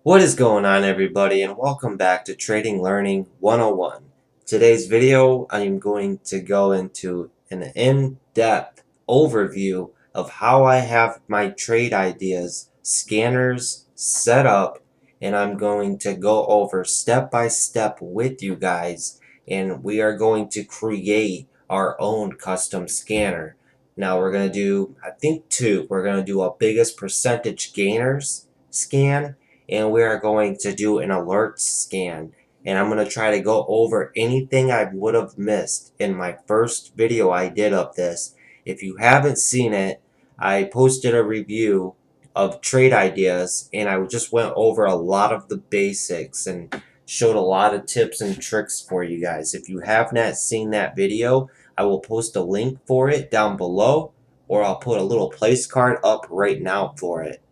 What is going on, everybody, and welcome back to Trading Learning 101. Today's video, I am going to go into an in-depth overview of how I have my trade ideas, scanners set up, and I'm going to go over step by step with you guys, and we are going to create our own custom scanner. Now we're going to do, I think, two. We're going to do a biggest percentage gainers scan, and we are going to do an alert scan, and I'm going to try to go over anything I would have missed in my first video I did of this. If you haven't seen it, I posted a review of trade ideas, and I just went over a lot of the basics and showed a lot of tips and tricks for you guys. If you have not seen that video, I will post a link for it down below, or I'll put a little place card up right now for it.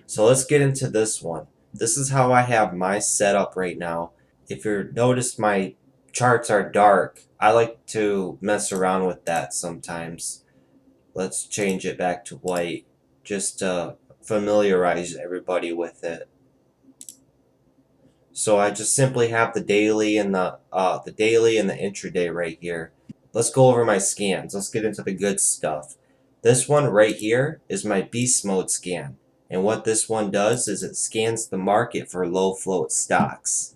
So let's get into this one. This is how I have my setup right now. If you notice, my charts are dark. I like to mess around with that sometimes. Let's change it back to white just to familiarize everybody with it. So I just simply have the daily and the intraday right here. Let's go over my scans. Let's get into the good stuff. This one right here is my beast mode scan. And what this one does is it scans the market for low float stocks.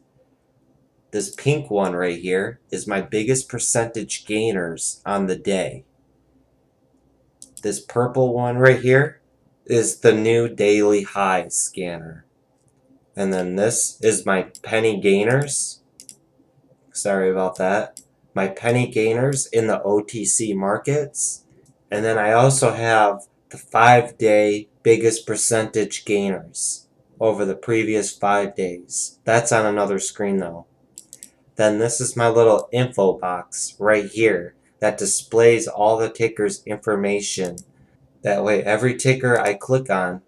This pink one right here is my biggest percentage gainers on the day. This purple one right here is the new daily high scanner. And then this is my penny gainers. Sorry about that. My penny gainers in the OTC markets. And then I also have the 5-day biggest percentage gainers over the previous 5 days. That's on another screen though. Then this is my little info box right here that displays all the tickers information. That way every ticker I click on,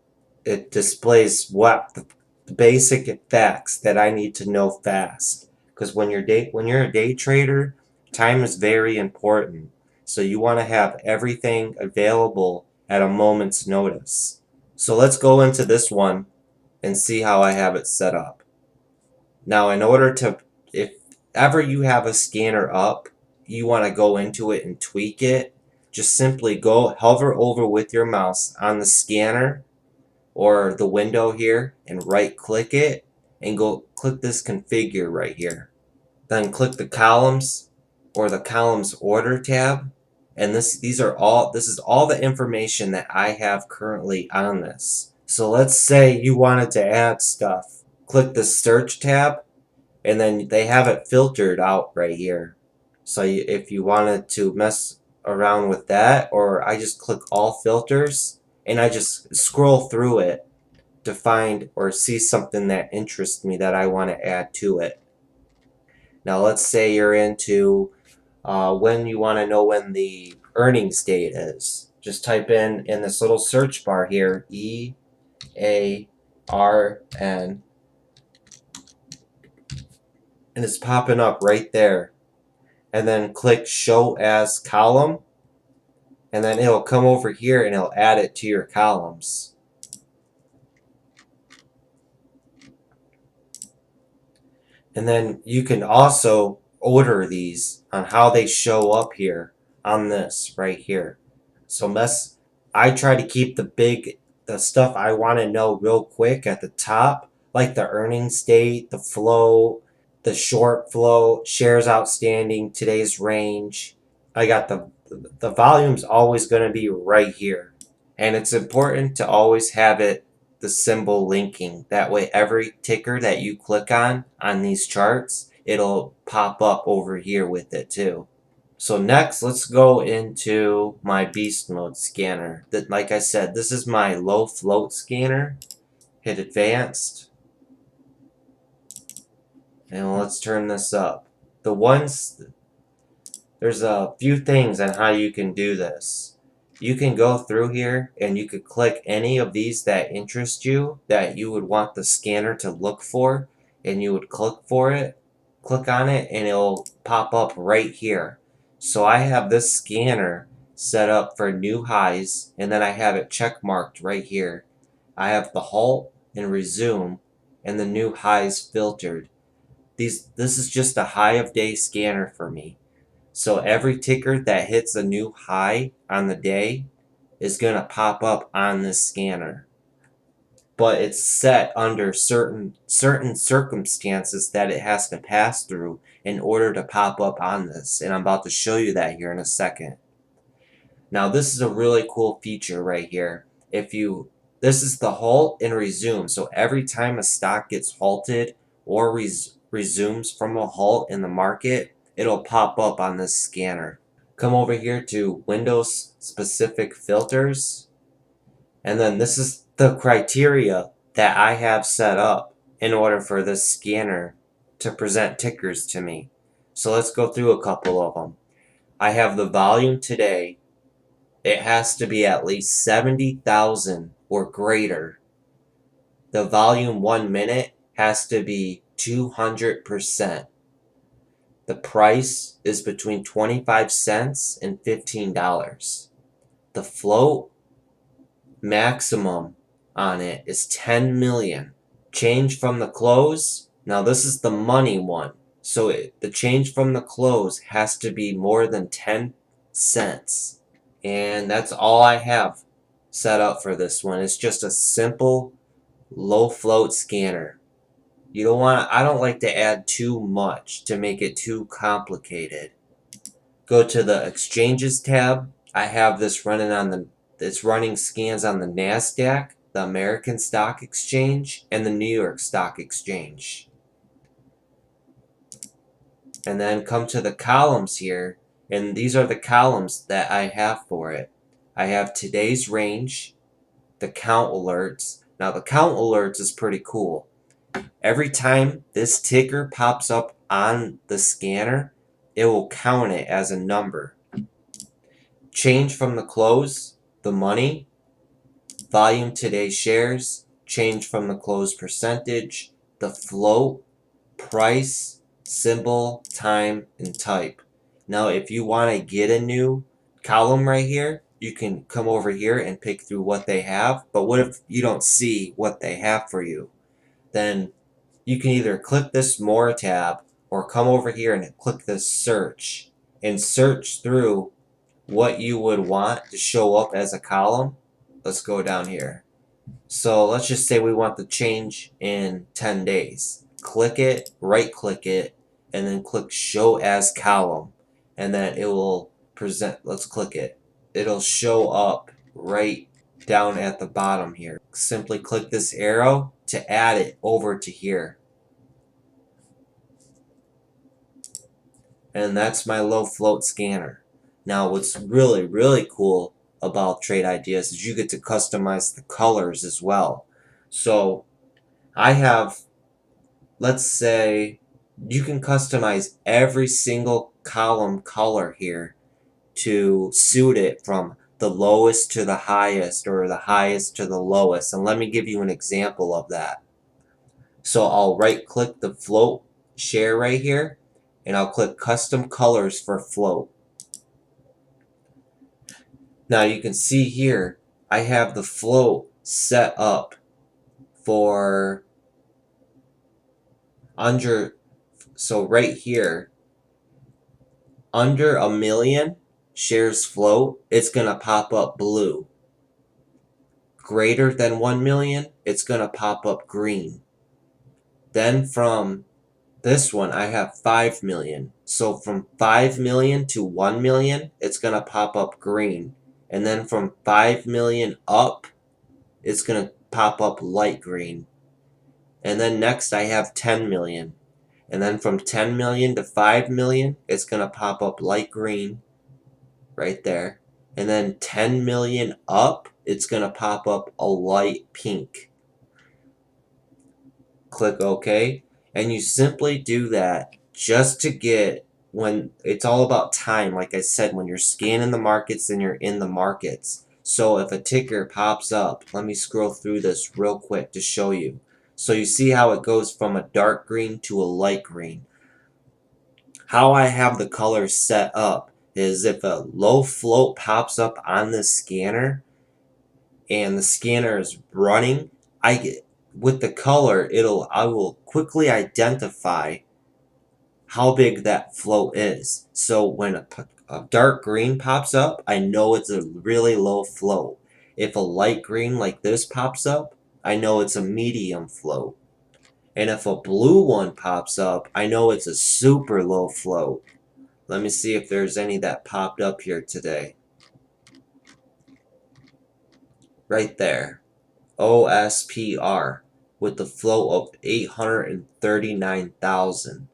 it displays what the basic facts that I need to know fast. Because when you're a day trader, time is very important. So you want to have everything available at a moment's notice. So let's go into this one and see how I have it set up. Now, in order to, if ever you have a scanner up, you want to go into it and tweak it, just simply go hover over with your mouse on the scanner or the window here and right click it and go click this configure right here. Then click the columns or the columns order tab, and this is all the information that I have currently on this. So let's say you wanted to add stuff. Click the search tab, and then they have it filtered out right here. So if you wanted to mess around with that, or I just click all filters and I just scroll through it to find or see something that interests me that I want to add to it. Now let's say you're into when you want to know when the earnings date is. Just type in this little search bar here, EARN, and it's popping up right there. And then click show as column, and then it'll come over here and it'll add it to your columns. And then you can also order these on how they show up here on this right here. So I try to keep the stuff I want to know real quick at the top, like the earnings date, the flow, the short flow, shares outstanding, today's range. I got the volume's always going to be right here. And it's important to always have the symbol linking. That way every ticker that you click on these charts, it'll pop up over here with it too. So next, let's go into my beast mode scanner. That, like I said, this is my low float scanner. Hit advanced. And let's turn this up. There's a few things on how you can do this. You can go through here and you could click any of these that interest you, that you would want the scanner to look for, and you would click on it, and it'll pop up right here. So I have this scanner set up for new highs, and then I have it check marked right here. I have the halt, and resume, and the new highs filtered. This is just a high of day scanner for me. So every ticker that hits a new high on the day is going to pop up on this scanner. But it's set under certain circumstances that it has to pass through in order to pop up on this. And I'm about to show you that here in a second. Now this is a really cool feature right here. This is the halt and resume. So every time a stock gets halted or resumes from a halt in the market, it'll pop up on this scanner. Come over here to Windows specific filters, and then this is the criteria that I have set up in order for this scanner to present tickers to me. So let's go through a couple of them. I have the volume today. It has to be at least 70,000 or greater. The volume 1 minute has to be 200%. The price is between 25 cents and $15. The float maximum on it is 10 million. Change from the close. Now this is the money one. So the change from the close has to be more than 10 cents. And that's all I have set up for this one. It's just a simple low float scanner. I don't like to add too much to make it too complicated. Go to the exchanges tab. I have this running it's running scans on the NASDAQ, the American Stock Exchange, and the New York Stock Exchange. And then come to the columns here, and these are the columns that I have for it. I have today's range, the count alerts. Now the count alerts is pretty cool. Every time this ticker pops up on the scanner, it will count it as a number. Change from the close, the money, volume today shares, change from the close percentage, the float, price, symbol, time, and type. Now if you want to get a new column right here, you can come over here and pick through what they have. But what if you don't see what they have for you? Then you can either click this More tab or come over here and click this Search and search through what you would want to show up as a column. Let's go down here. So let's just say we want the change in 10 days. Click it, right click it, and then click Show as Column. And then it will present, let's click it. It'll show up right down at the bottom here. Simply click this arrow to add it over to here. And that's my low float scanner. Now what's really, really cool about Trade Ideas is you get to customize the colors as well. So I have, let's say, you can customize every single column color here to suit it from the lowest to the highest or the highest to the lowest. And let me give you an example of that. So I'll right click the float share right here and I'll click custom colors for float. Now you can see here I have the float set up for so right here under 1 million shares float, it's going to pop up blue. Greater than 1 million, it's going to pop up green. Then from this one, I have 5 million. So from 5 million to 1 million, it's going to pop up green. And then from 5 million up, it's going to pop up light green. And then next I have 10 million. And then from 10 million to 5 million, it's going to pop up light green right there. And then 10 million up, it's going to pop up a light pink. Click OK. And you simply do that just to get, when it's all about time, like I said, when you're scanning the markets and you're in the markets. So if a ticker pops up, let me scroll through this real quick to show you. So you see how it goes from a dark green to a light green. How I have the colors set up is if a low float pops up on this scanner and the scanner is running, with the color, I will quickly identify how big that float is. So when a dark green pops up, I know it's a really low float. If a light green like this pops up, I know it's a medium float. And if a blue one pops up, I know it's a super low float. Let me see if there's any that popped up here today. Right there. OSPR with the float of 839,000.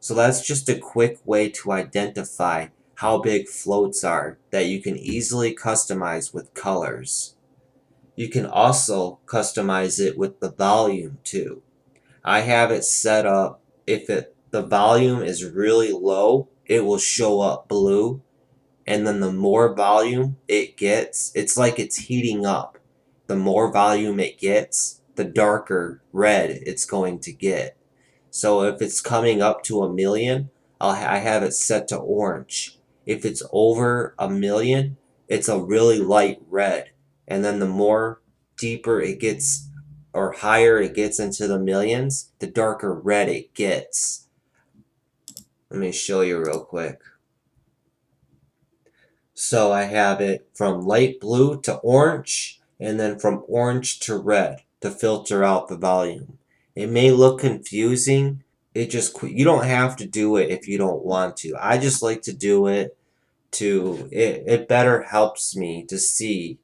So that's just a quick way to identify how big floats are that you can easily customize with colors. You can also customize it with the volume too. I have it set up, if the volume is really low, it will show up blue, and then the more volume it gets, it's like it's heating up. The more volume it gets, the darker red it's going to get. So if it's coming up to 1,000,000, I have it set to orange. If it's over 1,000,000, it's a really light red. And then the more deeper it gets or higher it gets into the millions, the darker red it gets. Let me show you real quick. So I have it from light blue to orange, and then from orange to red to filter out the volume. It may look confusing. You don't have to do it if you don't want to. I just like to do it it better helps me to see,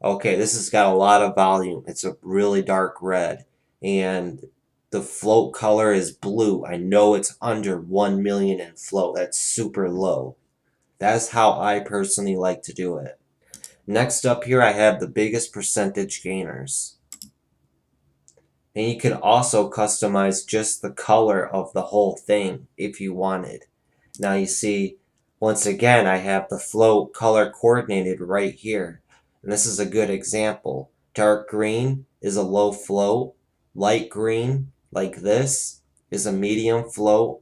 okay, this has got a lot of volume. It's a really dark red, and the float color is blue. I know it's under 1,000,000 in float. That's super low. That's how I personally like to do it. Next up here, I have the biggest percentage gainers. And you can also customize just the color of the whole thing if you wanted. Now you see, once again, I have the float color coordinated right here. And this is a good example. Dark green is a low float. Light green, like this, is a medium float.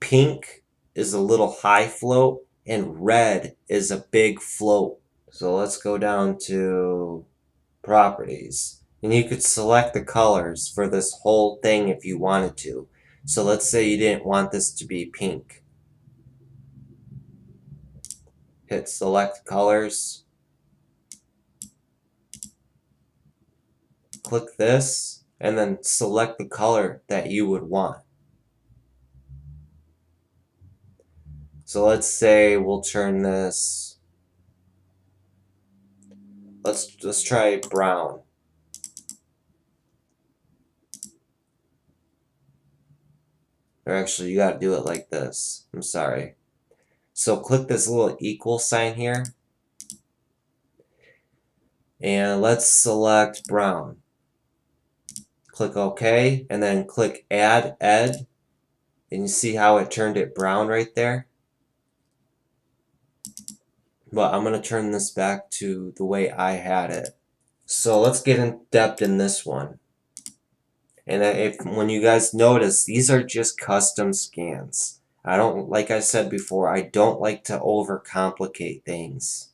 Pink is a little high float. And red is a big float. So let's go down to properties. And you could select the colors for this whole thing if you wanted to. So let's say you didn't want this to be pink. Hit select colors. Click this and then select the color that you would want. So let's say we'll turn this, let's try brown. Or actually, you gotta do it like this. I'm sorry. So click this little equal sign here. And let's select brown. Click OK, and then click Add Ed. And you see how it turned it brown right there? But I'm going to turn this back to the way I had it. So let's get in depth in this one. And when you guys notice, these are just custom scans. Like I said before, I don't like to overcomplicate things.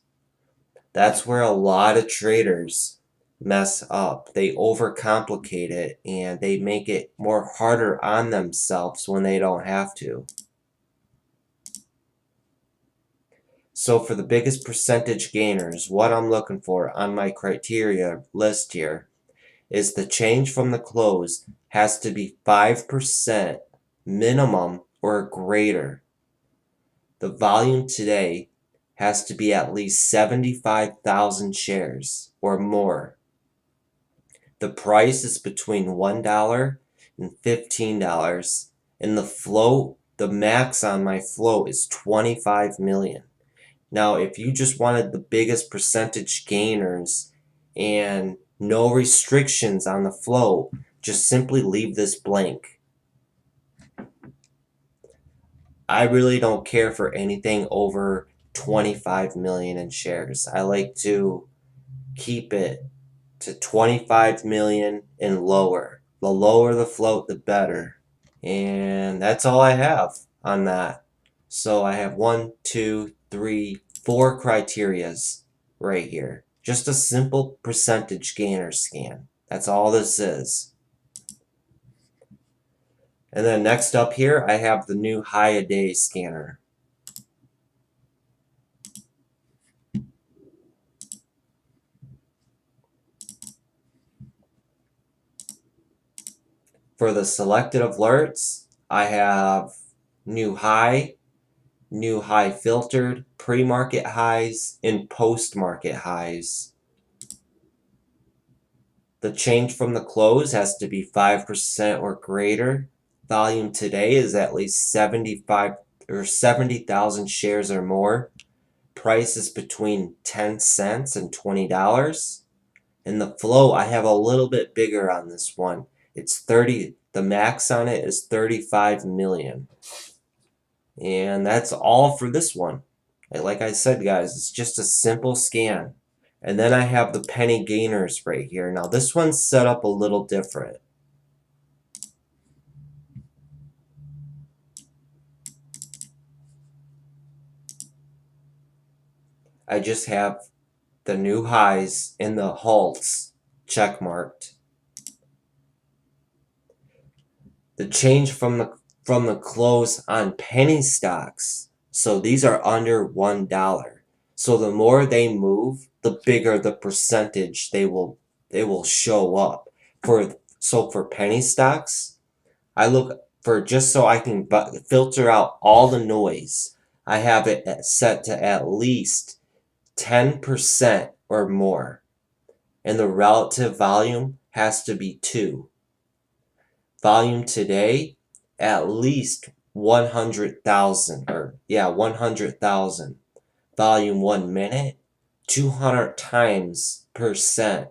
That's where a lot of traders mess up. They overcomplicate it and they make it more harder on themselves when they don't have to. So for the biggest percentage gainers, what I'm looking for on my criteria list here is the change from the close has to be 5% minimum or greater. The volume today has to be at least 75,000 shares or more. The price is between $1 and $15, and the float, the max on my float is 25 million. Now, if you just wanted the biggest percentage gainers and no restrictions on the float, just simply leave this blank. I really don't care for anything over 25 million in shares. I like to keep it to 25 million and lower. The lower the float, the better. And that's all I have on that. So I have 1, 2, 3, 4 criterias right here. Just a simple percentage gainer scan. That's all this is. And then next up here, I have the new high a day scanner. For the selected alerts, I have new high filtered, pre-market highs, and post-market highs. The change from the close has to be 5% or greater. Volume today is at least 75 or 70,000 shares or more. Price is between 10 cents and $20. And the flow, I have a little bit bigger on this one. It's 30, the max on it is 35 million. And that's all for this one. Like I said, guys, it's just a simple scan. And then I have the penny gainers right here. Now this one's set up a little different. I just have the new highs and the halts check marked. The change from the close on penny stocks. So these are under $1. So the more they move, the bigger the percentage they will show up. For penny stocks, I look for, just so I can filter out all the noise, I have it set to at least 10% or more. And the relative volume has to be 2. Volume today, at least 100,000, 100,000. Volume 1 minute, 200 times percent.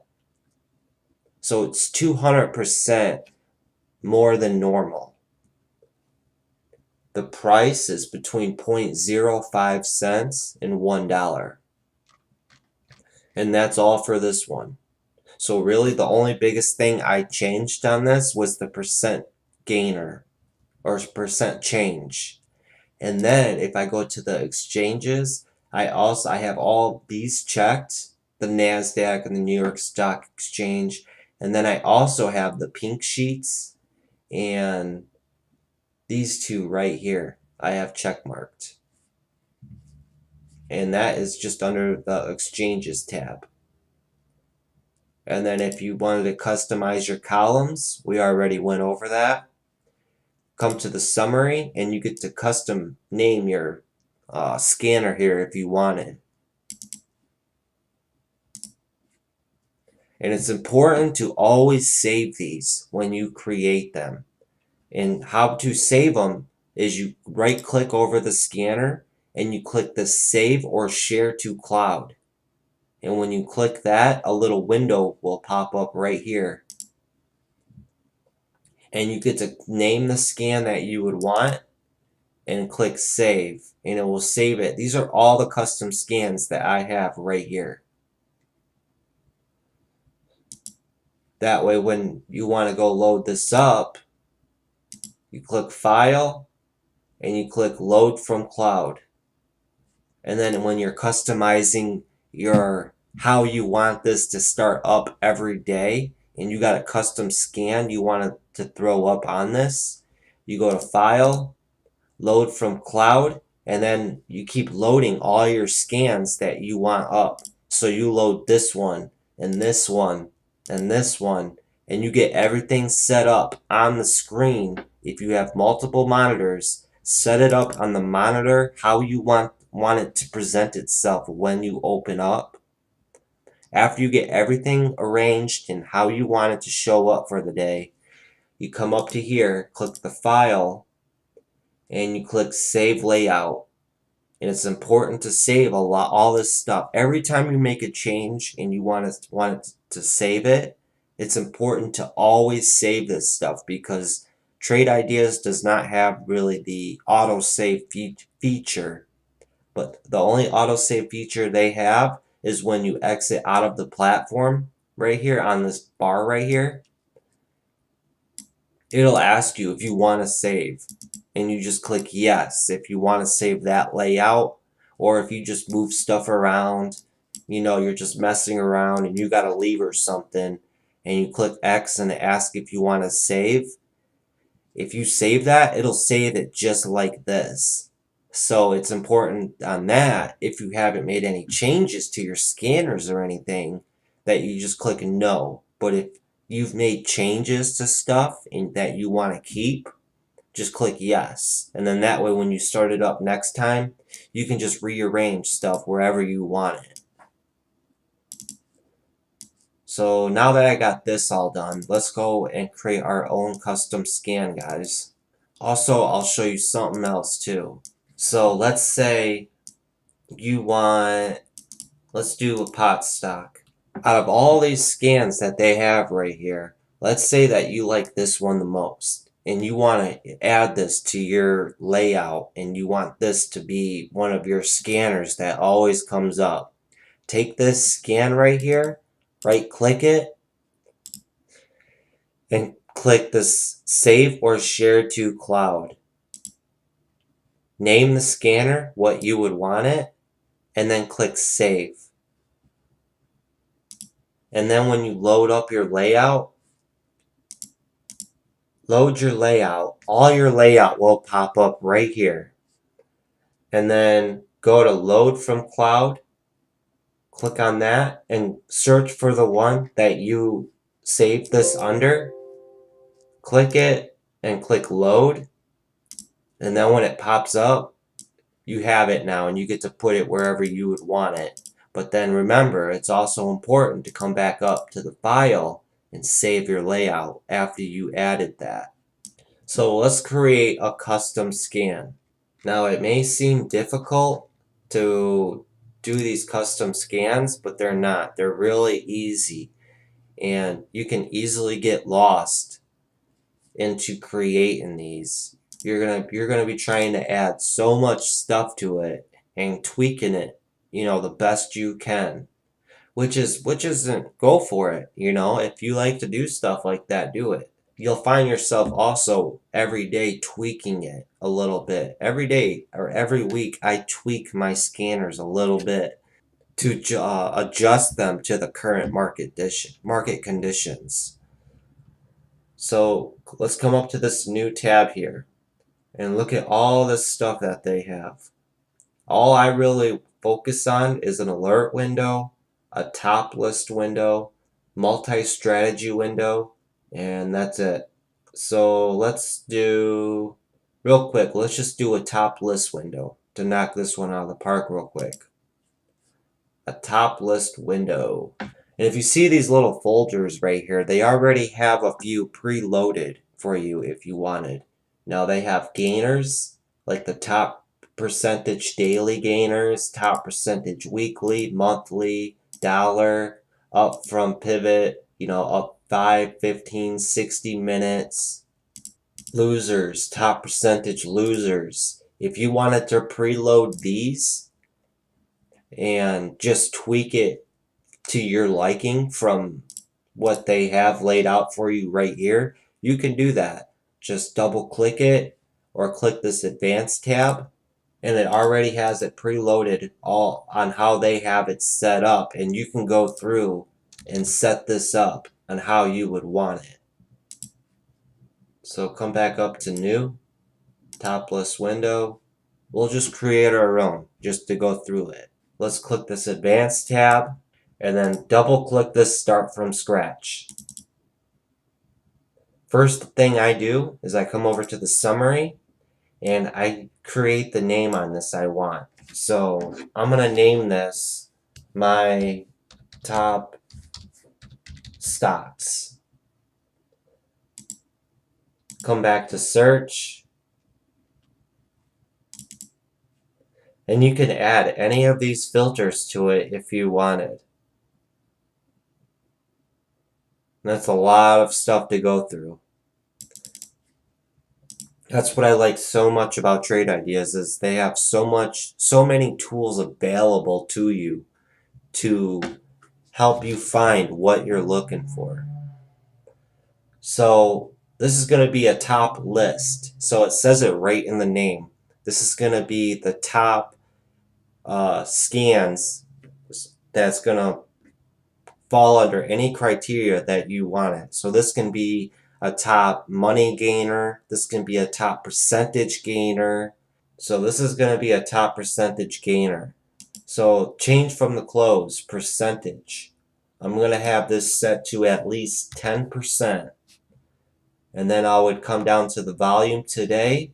So it's 200% more than normal. The price is between 0.05 cents and $1. And that's all for this one. So really the only biggest thing I changed on this was the percent gainer or percent change. And then if I go to the exchanges, I have all these checked, the NASDAQ and the New York Stock Exchange. And then I also have the pink sheets and these two right here I have check marked. And that is just under the exchanges tab. And then if you wanted to customize your columns, we already went over that. Come to the summary and you get to custom name your scanner here if you wanted. And it's important to always save these when you create them. And how to save them is you right click over the scanner and you click the save or share to cloud. And when you click that, a little window will pop up right here. And you get to name the scan that you would want and click save. And it will save it. These are all the custom scans that I have right here. That way when you want to go load this up, you click File and you click Load from Cloud. And then when you're customizing how you want this to start up every day, and you got a custom scan you want to throw up on this, you go to File, Load from Cloud, and then you keep loading all your scans that you want up. So you load this one, and this one, and this one, and you get everything set up on the screen. If you have multiple monitors, set it up on the monitor how you want it to present itself when you open up. After you get everything arranged and how you want it to show up for the day, you come up to here, click the file, and you click Save Layout. And it's important to save all this stuff. Every time you make a change and you want it to save it, it's important to always save this stuff, because Trade Ideas does not have really the autosave feature. But the only autosave feature they have is when you exit out of the platform right here on this bar right here. It'll ask you if you want to save, and you just click yes if you want to save that layout, or if you just move stuff around, you're just messing around and you got to leave or something, and you click X and it asks if you want to save. If you save that, it'll save it just like this. So it's important on that, if you haven't made any changes to your scanners or anything, that you just click no. But if you've made changes to stuff that you want to keep, just click yes. And then that way when you start it up next time, you can just rearrange stuff wherever you want it. So now that I got this all done, let's go and create our own custom scan, guys. Also, I'll show you something else too. So let's say you want, let's do a pot stock. Out of all these scans that they have right here, let's say that you like this one the most, and you want to add this to your layout, and you want this to be one of your scanners that always comes up. Take this scan right here, right click it, and click this Save or Share to Cloud. Name the scanner what you would want it, and then click Save. And then when you load up your layout, load your layout, all your layout will pop up right here. And then go to Load from Cloud, click on that, and search for the one that you saved this under. Click it and click Load. And then when it pops up, you have it now and you get to put it wherever you would want it. But then remember, it's also important to come back up to the file and save your layout after you added that. So let's create a custom scan. Now it may seem difficult to do these custom scans, but they're not. They're really easy, and you can easily get lost into creating these. You're gonna be trying to add so much stuff to it and tweaking it, the best you can. Which isn't, go for it, if you like to do stuff like that, do it. You'll find yourself also every day tweaking it a little bit. Every day or every week I tweak my scanners a little bit to adjust them to the current market conditions. So let's come up to this new tab here and look at all this stuff that they have. All I really focus on is an alert window, a top list window, multi-strategy window, and that's it. So let's do, real quick, let's just do a top list window to knock this one out of the park real quick. A top list window. And if you see these little folders right here, they already have a few preloaded for you if you wanted. Now they have gainers, like the top percentage daily gainers, top percentage weekly, monthly, dollar, up from pivot, up 5, 15, 60 minutes. Losers, top percentage losers. If you wanted to preload these and just tweak it to your liking from what they have laid out for you right here, you can do that. Just double click it or click this advanced tab, and it already has it preloaded all on how they have it set up, and you can go through and set this up on how you would want it. So come back up to new, top list window. We'll just create our own just to go through it. Let's click this advanced tab and then double click this start from scratch. First thing I do is I come over to the summary and I create the name on this I want. So I'm going to name this my top stocks. Come back to search. And you can add any of these filters to it if you wanted. That's a lot of stuff to go through. That's what I like so much about Trade Ideas, is they have so many tools available to you to help you find what you're looking for. So this is going to be a top list. So it says it right in the name. This is going to be the top scans that's going to fall under any criteria that you want it. So this can be a top money gainer. This can be a top percentage gainer. So this is going to be a top percentage gainer. So change from the close, percentage. I'm going to have this set to at least 10%. And then I would come down to the volume today.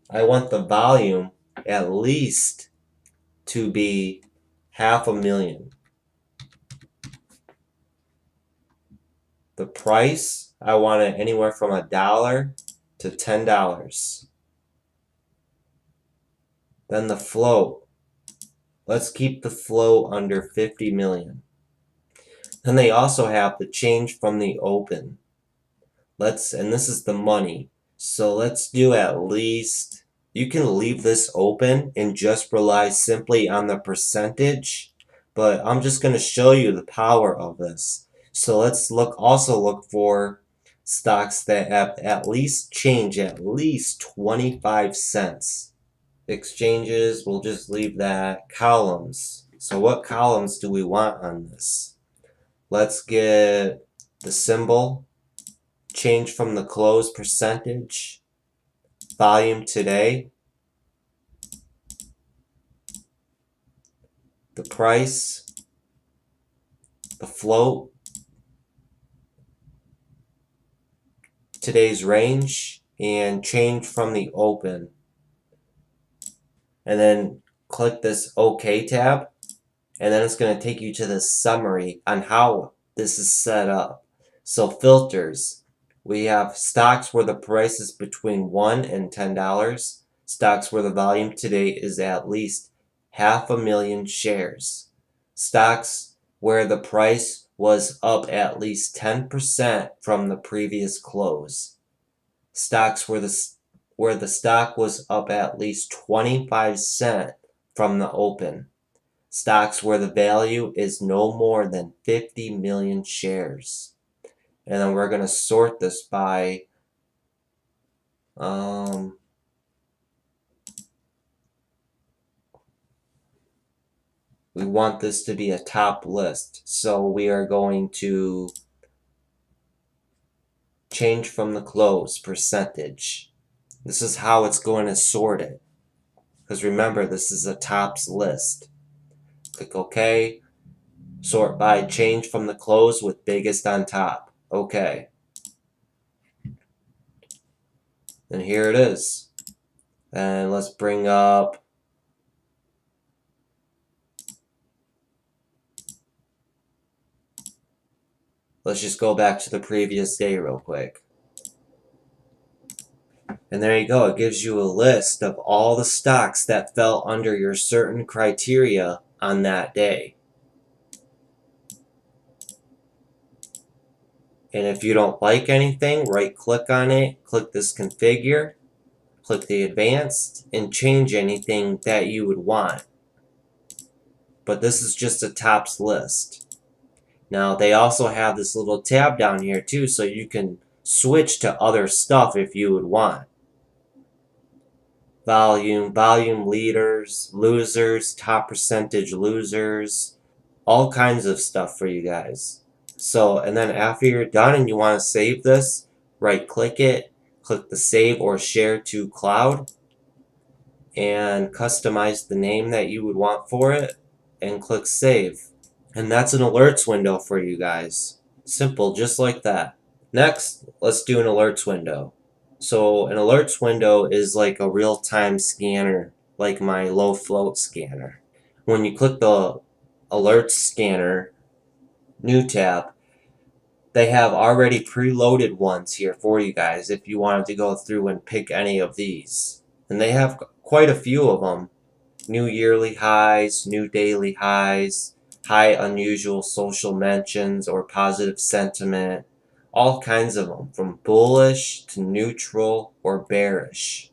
I want the volume at least to be 500,000. The price, I want it anywhere from $1 to $10. Then the float. Let's keep the float under 50 million. Then they also have the change from the open. And this is the money. So let's do at least, you can leave this open and just rely simply on the percentage, but I'm just going to show you the power of this. So let's also look for stocks that have at least change at least 25 cents. Exchanges, we'll just leave that. Columns. So what columns do we want on this? Let's get the symbol, change from the close, percentage, volume today, the price, the float, today's range, and change from the open. And then click this OK tab, and then it's going to take you to the summary on how this is set up. So filters, we have stocks where the price is between $1 and $10, stocks where the volume today is at least 500,000 shares, stocks where the price was up at least 10% from the previous close, stocks where the stock was up at least 25 cents from the open, stocks where the value is no more than 50 million shares. And then we're going to sort this by we want this to be a top list. So we are going to change from the close, percentage. This is how it's going to sort it. Because remember, this is a tops list. Click OK. Sort by change from the close with biggest on top. OK. And here it is. And let's bring up let's just go back to the previous day real quick. And there you go. It gives you a list of all the stocks that fell under your certain criteria on that day. And if you don't like anything, right click on it, click this configure, click the advanced, and change anything that you would want. But this is just a tops list. Now they also have this little tab down here too, so you can switch to other stuff if you would want. Volume leaders, losers, top percentage losers, all kinds of stuff for you guys. So, and then after you're done and you want to save this, right click it, click the save or share to cloud, and customize the name that you would want for it, and click save. And that's an alerts window for you guys. Simple, just like that. Next, let's do an alerts window. So an alerts window is like a real-time scanner, like my low float scanner. When you click the alerts scanner, new tab, they have already preloaded ones here for you guys if you wanted to go through and pick any of these. And they have quite a few of them. New yearly highs, new daily highs, high unusual social mentions or positive sentiment, all kinds of them, from bullish to neutral or bearish.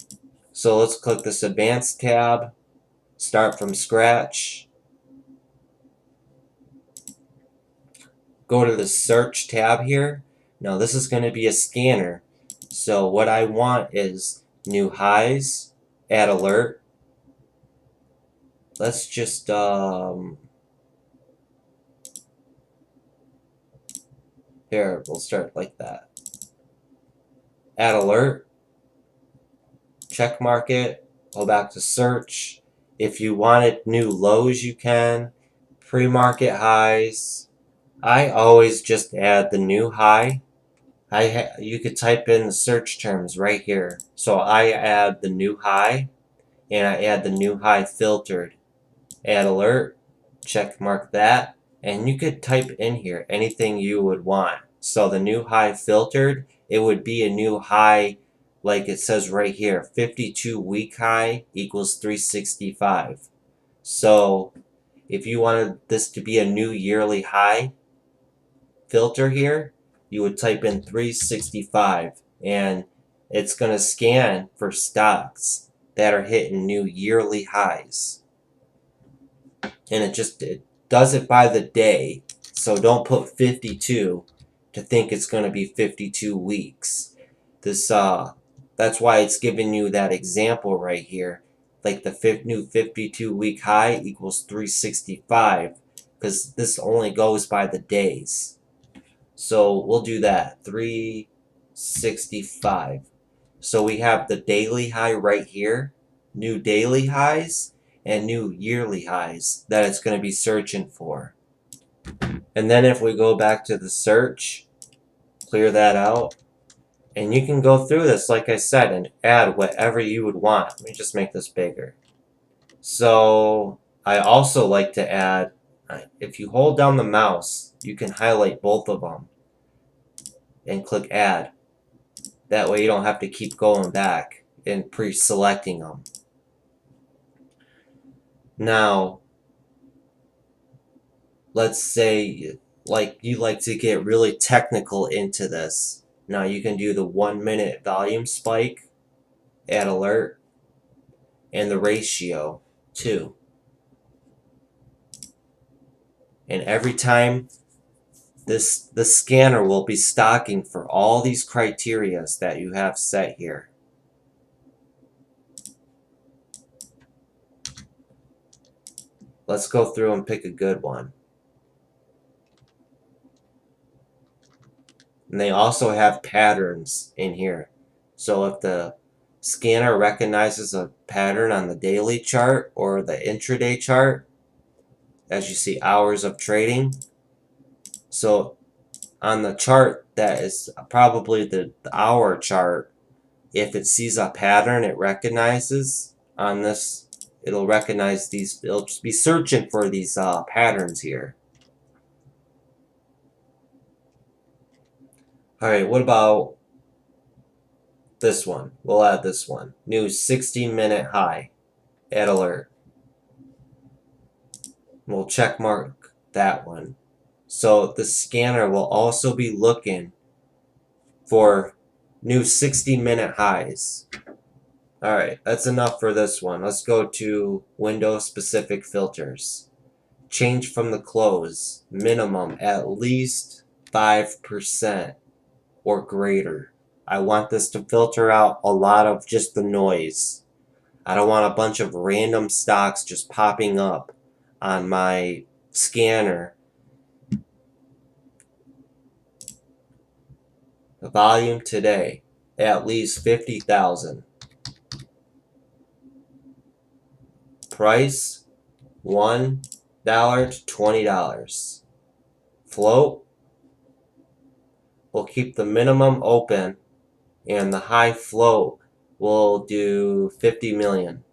So let's click this advanced tab, start from scratch, go to the search tab here. Now this is going to be a scanner. So what I want is new highs, add alert. Let's just here, we'll start like that. add alert, check mark it, go back to search. If you wanted new lows, you can. Pre-market highs. I always just add the new high. You could type in the search terms right here. So I add the new high, and I add the new high filtered. Add alert, check mark that, and you could type in here anything you would want. So the new high filtered, it would be a new high, like it says right here, 52 week high equals 365. So if you wanted this to be a new yearly high filter here, you would type in 365, and it's going to scan for stocks that are hitting new yearly highs. And it does it by the day. So don't put 52 to think it's going to be 52 weeks. That's why it's giving you that example right here. Like the new 52 week high equals 365, because this only goes by the days. So we'll do that, 365. So we have the daily high right here, new daily highs, and new yearly highs that it's going to be searching for. And then if we go back to the search, clear that out, and you can go through this, like I said, and add whatever you would want. Let me just make this bigger. So I also like to add, if you hold down the mouse, you can highlight both of them and click add. That way you don't have to keep going back and pre-selecting them. Now, let's say like you like to get really technical into this. Now you can do the 1 minute volume spike, add alert, and the ratio too. And every time the scanner will be stocking for all these criterias that you have set here. Let's go through and pick a good one. And they also have patterns in here. So if the scanner recognizes a pattern on the daily chart or the intraday chart, as you see, hours of trading. So on the chart that is probably the hour chart, if it sees a pattern it recognizes on this, it'll recognize these, it'll just be searching for these patterns here. Alright, what about this one? We'll add this one. New 60-minute high. Add alert. We'll check mark that one. So the scanner will also be looking for new 60-minute highs. Alright, that's enough for this one. Let's go to window specific filters. Change from the close. Minimum at least 5% or greater. I want this to filter out a lot of just the noise. I don't want a bunch of random stocks just popping up on my scanner. The volume today, at least 50,000. Price, $1 to $20. Float, we'll keep the minimum open, and the high float will do 50 million.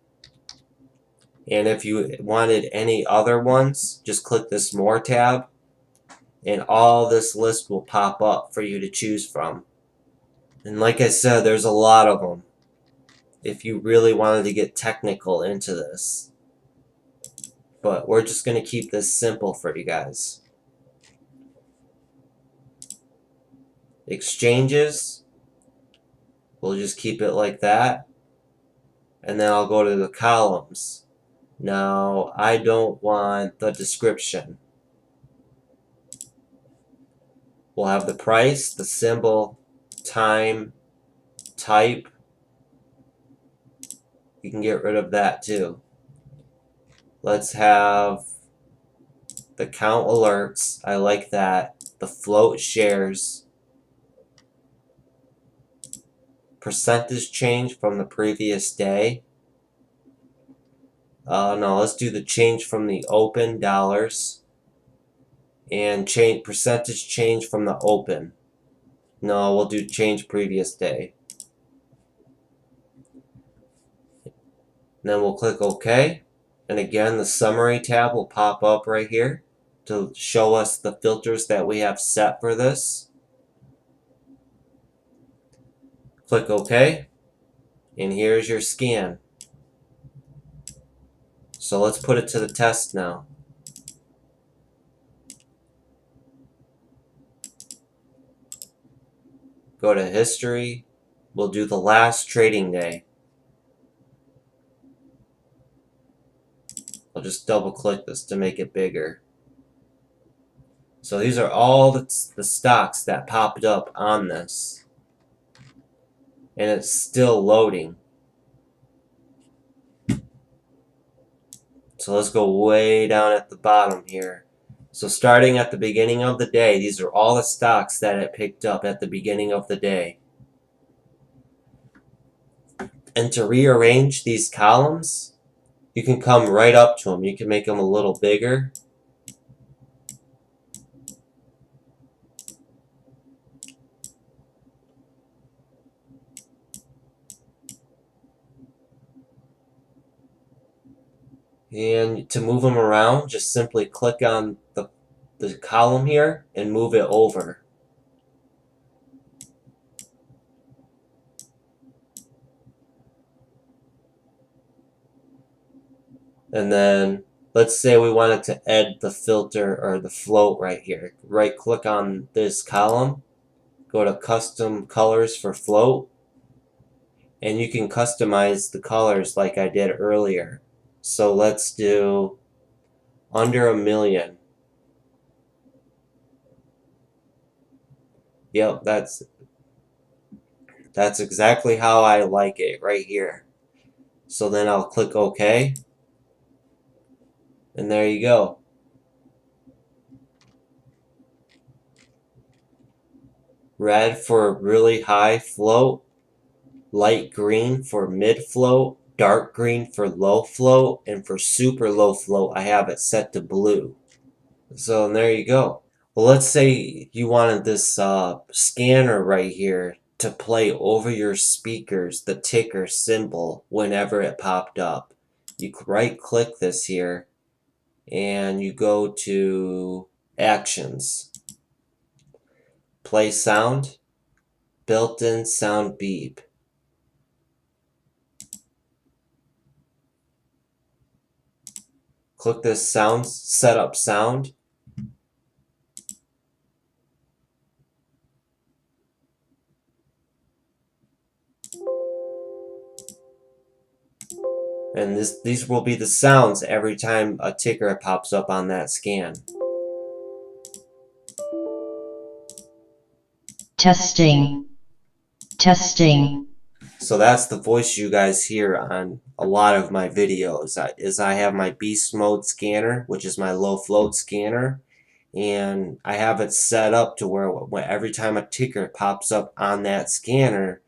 And if you wanted any other ones, just click this More tab, and all this list will pop up for you to choose from. And like I said, there's a lot of them if you really wanted to get technical into this. But we're just going to keep this simple for you guys. Exchanges, we'll just keep it like that. And then I'll go to the columns. Now, I don't want the description. We'll have the price, the symbol, time, type. You can get rid of that too. Let's have the count alerts. I like that. The float shares. percentage change from the previous day. No, let's do the change from the open dollars and percentage change from the open. No, we'll do change previous day. Then we'll click OK. And again, the summary tab will pop up right here to show us the filters that we have set for this. Click OK. And here's your scan. So let's put it to the test now. Go to history. We'll do the last trading day. I'll just double click this to make it bigger. So these are all the stocks that popped up on this. And it's still loading. So let's go way down at the bottom here. So starting at the beginning of the day, these are all the stocks that it picked up at the beginning of the day. And to rearrange these columns, you can come right up to them. You can make them a little bigger. And to move them around, just simply click on the column here and move it over. And then let's say we wanted to add the filter or the float right here. Right click on this column, go to custom colors for float, and you can customize the colors like I did earlier. So let's do under 1 million. Yep, that's exactly how I like it right here. So then I'll click OK. And there you go. Red for really high float, light green for mid float, dark green for low float, and for super low float I have it set to blue. So there you go. Well, let's say you wanted this scanner right here to play over your speakers the ticker symbol whenever it popped up. You right click this here and you go to Actions, Play Sound, Built-in Sound Beep. Click this sound, Setup Sound. And these will be the sounds every time a ticker pops up on that scan. Testing. Testing. So that's the voice you guys hear on a lot of my videos. I have my beast mode scanner, which is my low float scanner, and I have it set up to where every time a ticker pops up on that scanner,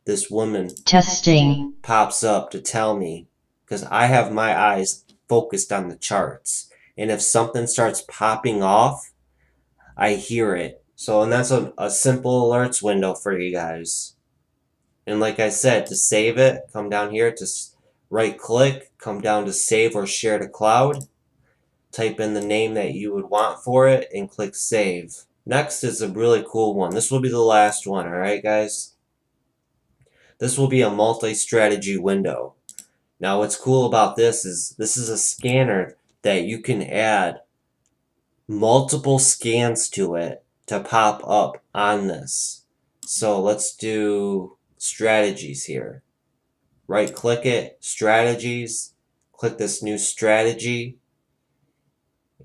this woman Testing pops up to tell me, because I have my eyes focused on the charts, and if something starts popping off, I hear it. So, and that's a simple alerts window for you guys. And like I said, to save it, come down here to right click, come down to save or share to cloud, type in the name that you would want for it, and click save. Next is a really cool one. This will be the last one, alright guys? This will be a multi-strategy window. Now what's cool about this is a scanner that you can add multiple scans to it to pop up on this. So let's do strategies here. Right click it, strategies, click this new strategy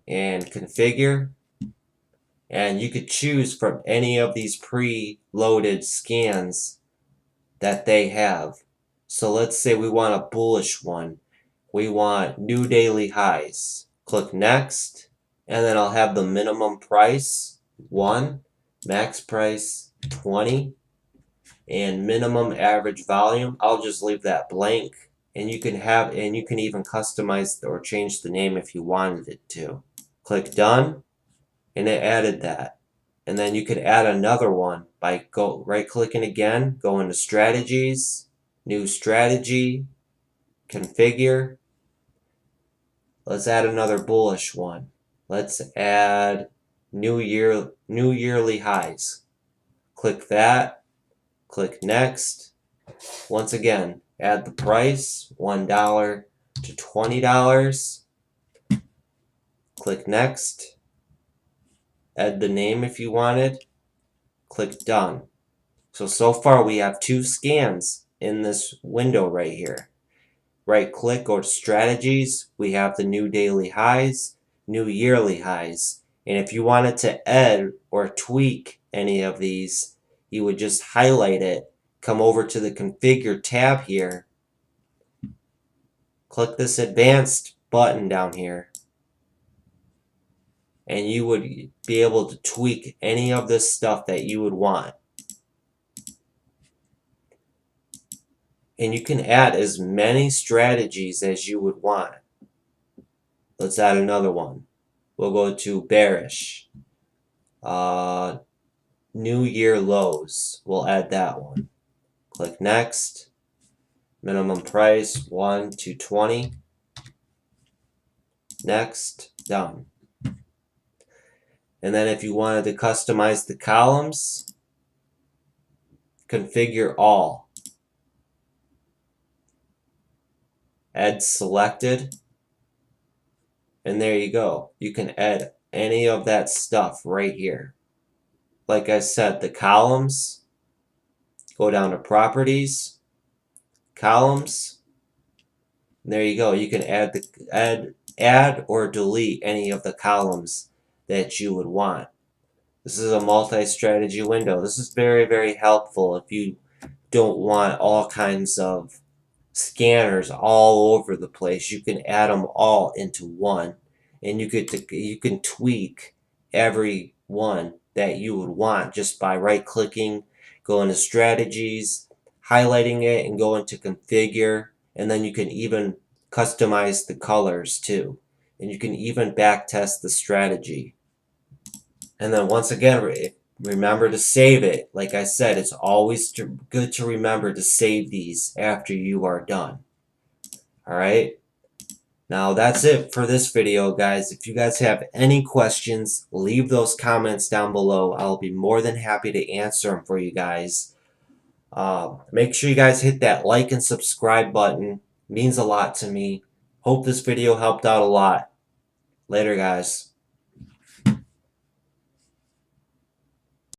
and configure. And you could choose from any of these pre-loaded scans that they have. So let's say we want a bullish one. We want new daily highs. Click next, and then I'll have the minimum price 1, max price 20, and minimum average volume, I'll just leave that blank. And you can even customize or change the name if you wanted it to. Click done, and it added that. And then you could add another one by right clicking again, go into strategies, new strategy, configure. Let's add another bullish one. Let's add new yearly highs. Click that, click next. Once again, add the price, $1 to $20. Click next. Add the name if you wanted. Click done. So far we have 2 scans in this window right here. Right click, go to strategies. We have the new daily highs, new yearly highs. And if you wanted to add or tweak any of these, you would just highlight it, come over to the configure tab here, click this advanced button down here, and you would be able to tweak any of this stuff that you would want. And you can add as many strategies as you would want. Let's add another one. We'll go to bearish. New year lows. We'll add that one. Click next. Minimum price 1 to 20. Next. Done. And then if you wanted to customize the columns, configure all. Add selected. And there you go. You can add any of that stuff right here. Like I said, the columns, go down to properties, columns. And there you go. You can add or delete any of the columns that you would want. This is a multi-strategy window. This is very, very helpful if you don't want all kinds of scanners all over the place. You can add them all into one, and you can tweak every one that you would want just by right clicking, go into strategies, highlighting it, and go into configure. And then you can even customize the colors too, and you can even back test the strategy. And then once again, remember to save it. Like I said, it's always good to remember to save these after you are done. Alright? Now that's it for this video, guys. If you guys have any questions, leave those comments down below. I'll be more than happy to answer them for you guys. Make sure you guys hit that like and subscribe button. It means a lot to me. Hope this video helped out a lot. Later, guys.